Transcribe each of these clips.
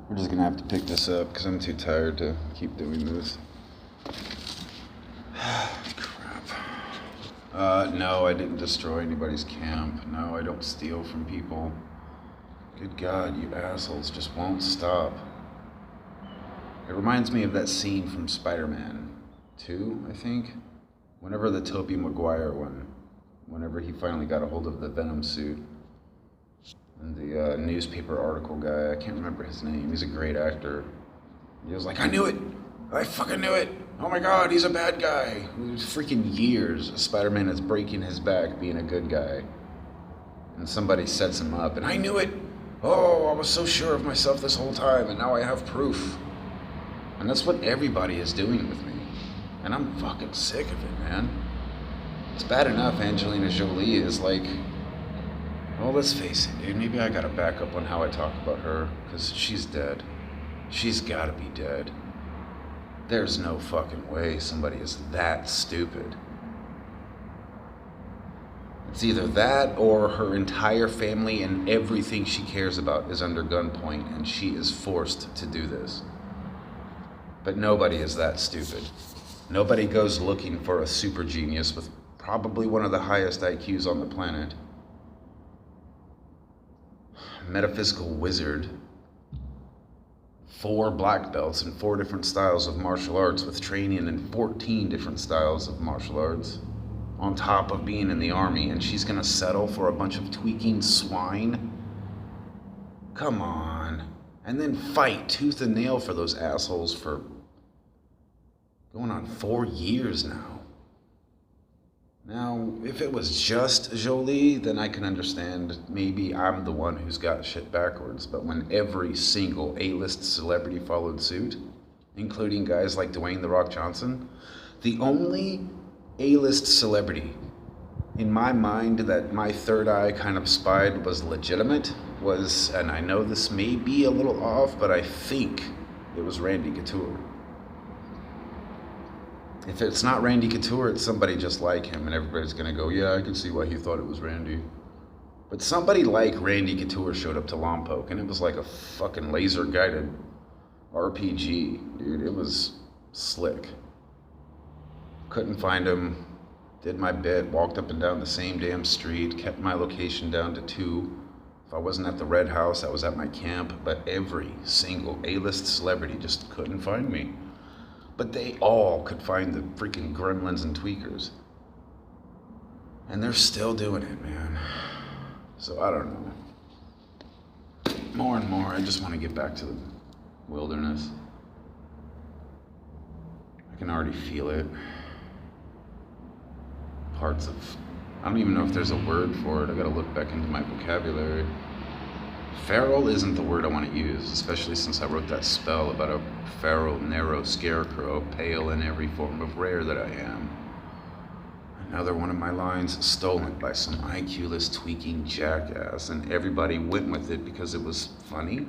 We're just gonna have to pick this up because I'm too tired to keep doing this. Crap. No, I didn't destroy anybody's camp. No, I don't steal from people. Good God, you assholes just won't stop. It reminds me of that scene from Spider-Man 2, I think. Whenever the Tobey Maguire one. Whenever he finally got a hold of the Venom suit. And the newspaper article guy, I can't remember his name. He's a great actor. He was like, I knew it! I fucking knew it! Oh my God, he's a bad guy! It was freaking years Spider-Man is breaking his back being a good guy. And somebody sets him up, and I knew it! Oh, I was so sure of myself this whole time, and now I have proof. And that's what everybody is doing with me. And I'm fucking sick of it, man. It's bad enough Angelina Jolie is like, well, let's face it, dude, maybe I gotta back up on how I talk about her, because she's dead. She's gotta be dead. There's no fucking way somebody is that stupid. It's either that or her entire family and everything she cares about is under gunpoint and she is forced to do this. But nobody is that stupid. Nobody goes looking for a super genius with probably one of the highest IQs on the planet. Metaphysical wizard. 4 black belts in 4 different styles of martial arts with training in 14 different styles of martial arts. On top of being in the army, and she's gonna settle for a bunch of tweaking swine? Come on. And then fight tooth and nail for those assholes for going on 4 years now. Now, if it was just Jolie, then I can understand maybe I'm the one who's got shit backwards. But when every single A-list celebrity followed suit, including guys like Dwayne "The Rock" Johnson, the only A-list celebrity in my mind that my third eye kind of spied was legitimate was, and I know this may be a little off, but I think it was Randy Couture. If it's not Randy Couture, it's somebody just like him, and everybody's gonna go, yeah, I can see why he thought it was Randy. But somebody like Randy Couture showed up to Lompoc, and it was like a fucking laser-guided RPG, dude. It was slick. Couldn't find him, did my bit, walked up and down the same damn street, kept my location down to 2. If I wasn't at the Red House, I was at my camp, but every single A-list celebrity just couldn't find me. But they all could find the freaking gremlins and tweakers. And they're still doing it, man. So I don't know. More and more, I just want to get back to the wilderness. I can already feel it. Parts of, I don't even know if there's a word for it. I gotta look back into my vocabulary. Feral isn't the word I want to use, especially since I wrote that spell about a feral, narrow scarecrow, pale in every form of rare that I am. Another one of my lines stolen by some IQ-less tweaking jackass, and everybody went with it because it was funny?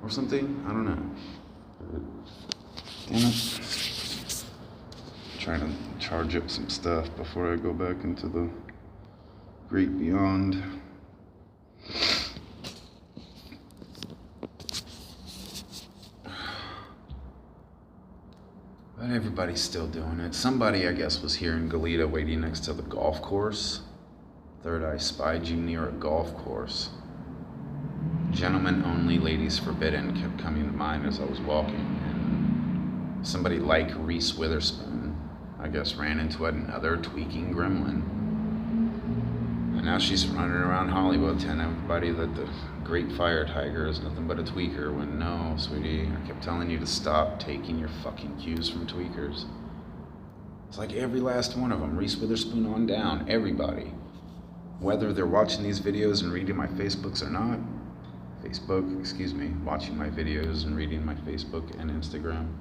Or something? I don't know. Damn it. Trying to charge up some stuff before I go back into the great beyond. But everybody's still doing it. Somebody, I guess, was here in Goleta waiting next to the golf course. Third Eye spied you near a golf course. Gentlemen only, ladies forbidden kept coming to mind as I was walking. And somebody like Reese Witherspoon, I guess, ran into another tweaking gremlin. And now she's running around Hollywood telling everybody that the Great Fire Tiger is nothing but a tweaker, when no, sweetie, I kept telling you to stop taking your fucking cues from tweakers. It's like every last one of them, Reese Witherspoon on down, everybody. Whether they're watching these videos and reading my Facebooks or not, watching my videos and reading my Facebook and Instagram.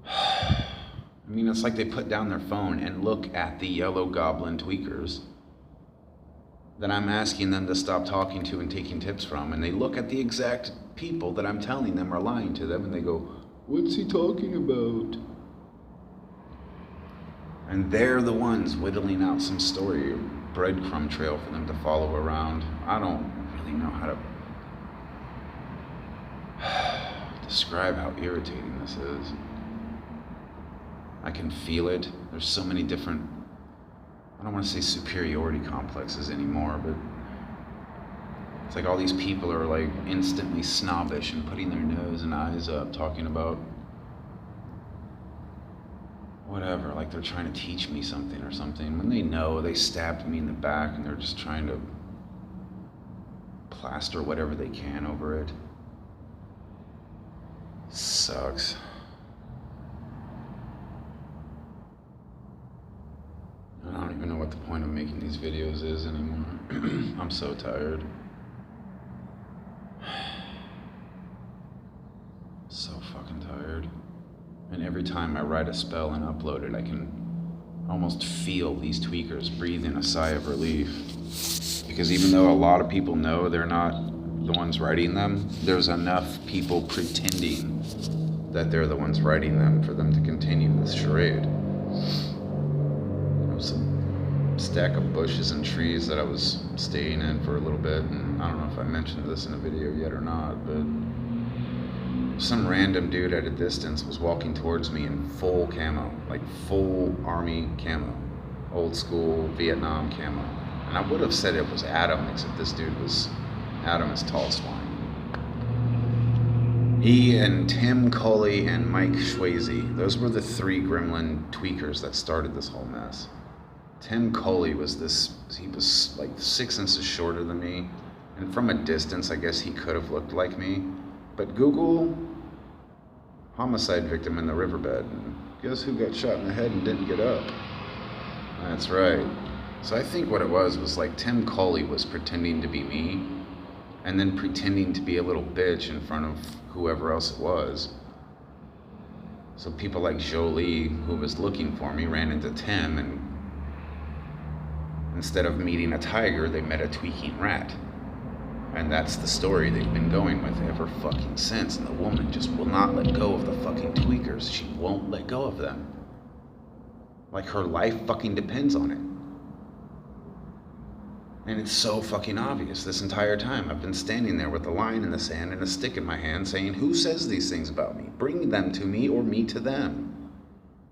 I mean, it's like they put down their phone and look at the yellow goblin tweakers that I'm asking them to stop talking to and taking tips from, and they look at the exact people that I'm telling them are lying to them, and they go, what's he talking about? And they're the ones whittling out some story, breadcrumb trail for them to follow around. I don't really know how to describe how irritating this is. I can feel it. There's so many different, I don't want to say superiority complexes anymore, but it's like all these people are like instantly snobbish and putting their nose and eyes up, talking about whatever, like they're trying to teach me something or something, when they know they stabbed me in the back and they're just trying to plaster whatever they can over it. Sucks. I don't even know what the point of making these videos is anymore. I'm so tired. So fucking tired. And every time I write a spell and upload it, I can almost feel these tweakers breathing a sigh of relief. Because even though a lot of people know they're not the ones writing them, there's enough people pretending that they're the ones writing them for them to continue this charade. There was some stack of bushes and trees that I was staying in for a little bit, and I don't know if I mentioned this in a video yet or not, but some random dude at a distance was walking towards me in full camo, like full army camo, old school Vietnam camo. And I would have said it was Adam, except this dude was, Adam is tall swine. He and Tim Cully and Mike Swayze, those were the three gremlin tweakers that started this whole mess. Tim Cully was he was like 6 inches shorter than me, and from a distance I guess he could have looked like me. But Google homicide victim in the riverbed, and guess who got shot in the head and didn't get up? That's right. So I think what it was like Tim Cully was pretending to be me, and then pretending to be a little bitch in front of whoever else it was. So people like Jolie, who was looking for me, ran into Tim, and instead of meeting a tiger, they met a tweaking rat. And that's the story they've been going with ever fucking since. And the woman just will not let go of the fucking tweakers. She won't let go of them. Like her life fucking depends on it. And it's so fucking obvious this entire time. I've been standing there with a line in the sand and a stick in my hand saying, who says these things about me? Bring them to me or me to them.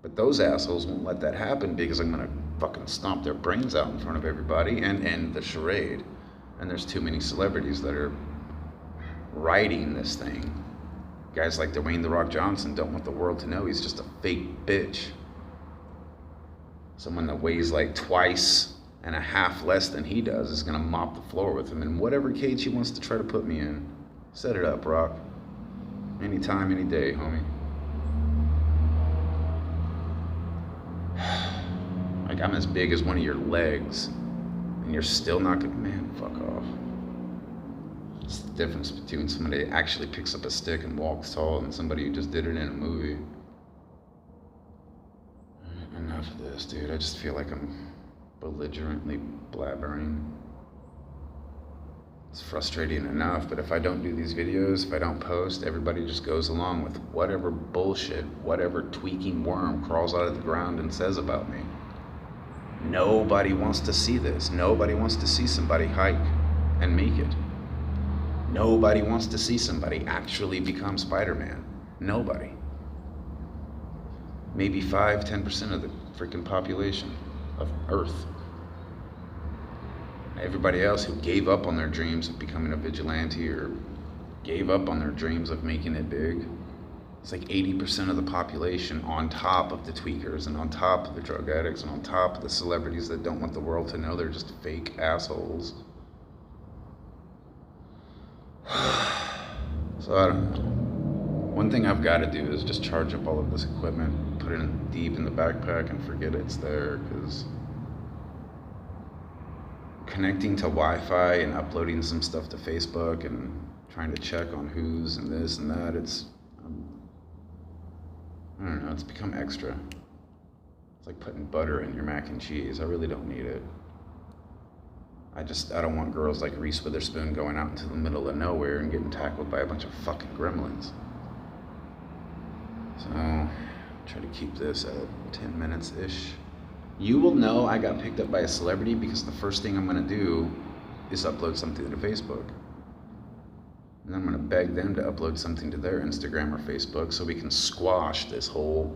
But those assholes won't let that happen because I'm gonna fucking stomp their brains out in front of everybody and end the charade. And there's too many celebrities that are writing this thing. Guys like Dwayne "The Rock" Johnson don't want the world to know he's just a fake bitch. Someone that weighs like 2.5 times less than he does is gonna mop the floor with him in whatever cage he wants to try to put me in. Set it up, Rock. Anytime, any day, homie. Like I'm as big as one of your legs. And you're still not gonna, man, fuck off. It's the difference between somebody that actually picks up a stick and walks tall and somebody who just did it in a movie. Enough of this, dude. I just feel like I'm belligerently blabbering. It's frustrating enough, but if I don't do these videos, if I don't post, everybody just goes along with whatever bullshit, whatever tweaking worm crawls out of the ground and says about me. Nobody wants to see this. Nobody wants to see somebody hike and make it. Nobody wants to see somebody actually become Spider-Man. Nobody. Maybe 5-10% of the freaking population of Earth. Everybody else who gave up on their dreams of becoming a vigilante or gave up on their dreams of making it big. It's like 80% of the population on top of the tweakers and on top of the drug addicts and on top of the celebrities that don't want the world to know they're just fake assholes. So I don't know. One thing I've got to do is just charge up all of this equipment, put it deep in the backpack and forget it's there, because connecting to Wi-Fi and uploading some stuff to Facebook and trying to check on who's and this and that, I don't know, it's become extra. It's like putting butter in your mac and cheese. I really don't need it. I don't want girls like Reese Witherspoon going out into the middle of nowhere and getting tackled by a bunch of fucking gremlins. So, try to keep this at 10 minutes-ish. You will know I got picked up by a celebrity because the first thing I'm gonna do is upload something to Facebook. And I'm gonna beg them to upload something to their Instagram or Facebook so we can squash this whole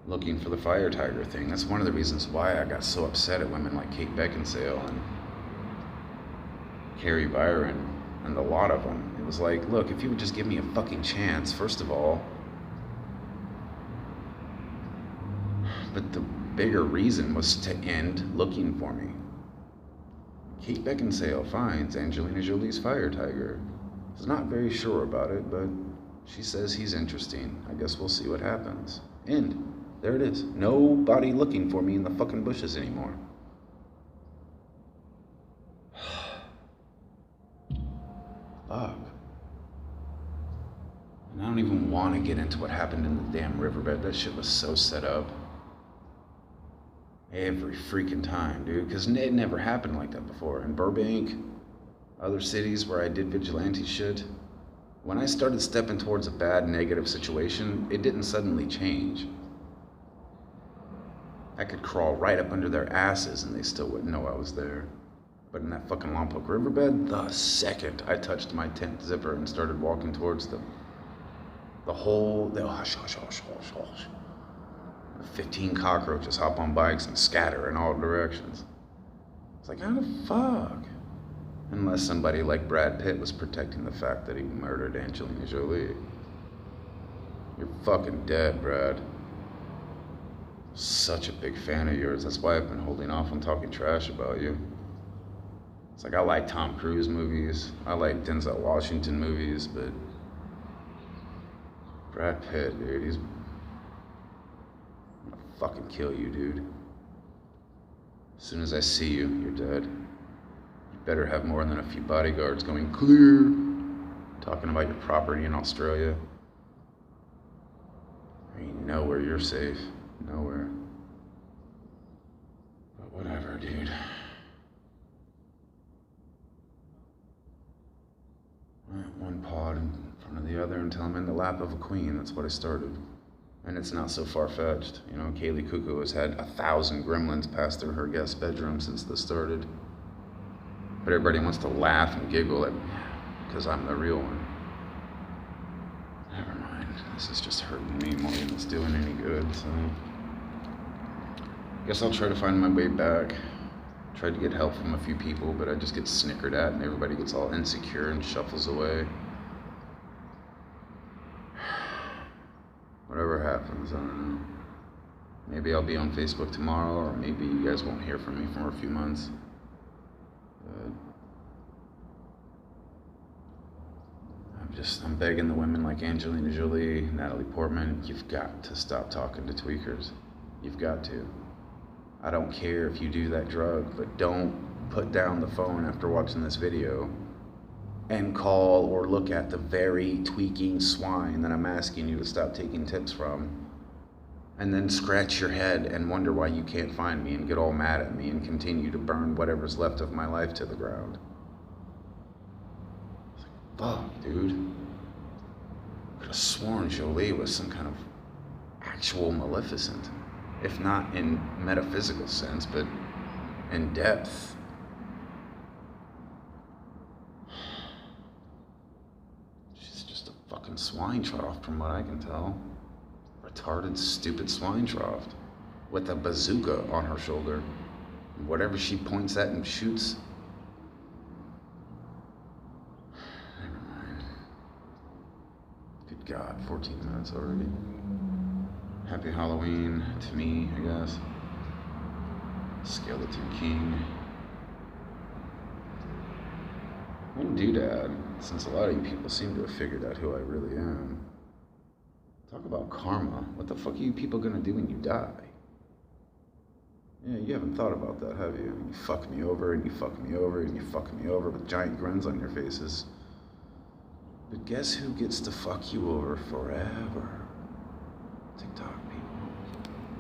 looking for the fire tiger thing. That's one of the reasons why I got so upset at women like Kate Beckinsale and Carrie Byron and a lot of them. It was like, look, if you would just give me a fucking chance, first of all. But the bigger reason was to end looking for me. Kate Beckinsale finds Angelina Jolie's fire tiger. She's not very sure about it, but she says he's interesting. I guess we'll see what happens. End. There it is. Nobody looking for me in the fucking bushes anymore. Fuck. And I don't even want to get into what happened in the damn riverbed. That shit was so set up. Every freaking time, dude. Because it never happened like that before. In Burbank, other cities where I did vigilante shit, when I started stepping towards a bad, negative situation, it didn't suddenly change. I could crawl right up under their asses and they still wouldn't know I was there. But in that fucking Lompoc riverbed, the second I touched my tent zipper and started walking towards them, the 15 cockroaches hop on bikes and scatter in all directions. It's like, how the fuck? Unless somebody like Brad Pitt was protecting the fact that he murdered Angelina Jolie. You're fucking dead, Brad. Such a big fan of yours. That's why I've been holding off on talking trash about you. It's like, I like Tom Cruise movies. I like Denzel Washington movies, but Brad Pitt, dude, he's gonna fucking kill you, dude. As soon as I see you, you're dead. You better have more than a few bodyguards going clear, talking about your property in Australia. There ain't nowhere you're safe. Nowhere. But whatever, dude. One pod in front of the other until I'm in the lap of a queen. That's what I started. And it's not so far-fetched. You know, Kaylee Cuckoo has had 1,000 gremlins pass through her guest bedroom since this started. But everybody wants to laugh and giggle at me because I'm the real one. Never mind. This is just hurting me more than it's doing any good, so guess I'll try to find my way back. Tried to get help from a few people, but I just get snickered at and everybody gets all insecure and shuffles away. Whatever happens, I don't know. Maybe I'll be on Facebook tomorrow, or maybe you guys won't hear from me for a few months. But I'm begging the women like Angelina Jolie, Natalie Portman, you've got to stop talking to tweakers. You've got to. I don't care if you do that drug, but don't put down the phone after watching this video and call or look at the very tweaking swine that I'm asking you to stop taking tips from, and then scratch your head and wonder why you can't find me and get all mad at me and continue to burn whatever's left of my life to the ground. It's like, fuck, dude. I could have sworn Jolie was some kind of actual Maleficent. If not in metaphysical sense, but in depth. She's just a fucking swine trough from what I can tell. Retarded, stupid swine trough with a bazooka on her shoulder. And whatever she points at and shoots. Never mind. Good God, 14 minutes already. Happy Halloween to me, I guess. Skeleton King. One doodad, since a lot of you people seem to have figured out who I really am. Talk about karma. What the fuck are you people gonna do when you die? Yeah, you haven't thought about that, have you? You fuck me over, and you fuck me over, and you fuck me over with giant grins on your faces. But guess who gets to fuck you over forever? TikTok.